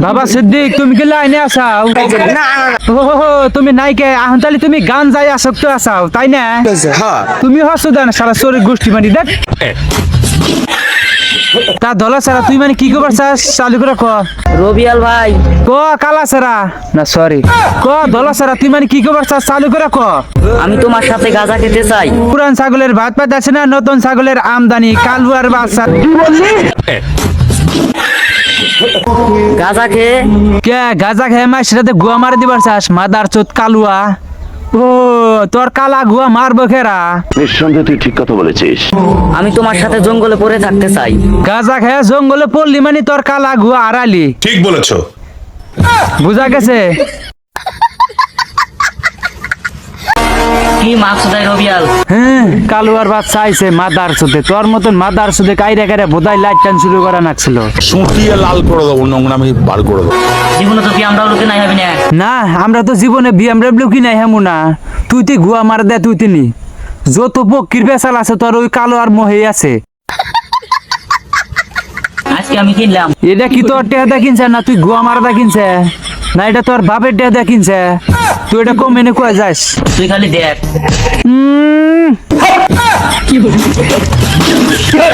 বাবা সিদ্দিক তুমি কি লাইনে আসাও? ওহো তুমি নাই কে এখন তাহলে তুমি গান যাই আসক্ত আসাও তাই না? তুমি হসো দেন সারা শরীর গোষ্ঠী মানে দেখ তা দলা সারা তুই মানে কি খবর চাস চালু করে ক রবিয়াল ভাই, ক কালা সারা না সরি ক দলা সারা তুই মানে কি খবর চাস চালু করে ক আমি তোমার সাথে গাঁজা খেতে চাই। পুরান ছাগলের ভাত পাত আছে না নতুন ছাগলের আমদানি কালুয়ার বাচ্চা গাঁজা খেয়ে কে গাজা খেয়ে মাস সেটাতে গুয়া মারে দিবার চাস মাদার চোদ কালুয়া ও তোর কালা গুয়া মারবো খেরা নিঃসন্দেহে তুই ঠিক কথা বলেছিস। আমি তোমার সাথে জঙ্গলে পড়ে থাকতে চাই। গাজা খেয়ে জঙ্গলে পড়লি মানে তোর কালা গুয়া আড়ালি ঠিক বলেছো। বুঝা গেছে কি মাকসুদ রবিয়াল? হ্যাঁ কালুয়ার বাচ্চা আইছে মাদার চোদে তোর মতন মাদার চোদে কাইরে কাইরে বোধাই লাইট টান শুরু করা নাকছিল সুটিয়ে লাল করে দেবো নোংরামি বার করে দেবো। জীবনে তো কি আমরাও লোকে নাই হবে না। না আমরা তো জীবনে বিএমডব্লিউ কি নাই হেমু না তুই গুয়া মার দে তুই তিনি যত পক্ষীর বেসাল আছে তোর ওই কালো আর মহে আছে আজকে আমি কিনলাম। এটা কি তোর টেহাদা কিনছে না তুই গুয়া মারদা কিনছে না এটা তোর বাপের টেহাদা কিনছে তুই এটা কম এনে কয়ে যাস তুই খালি দেখ।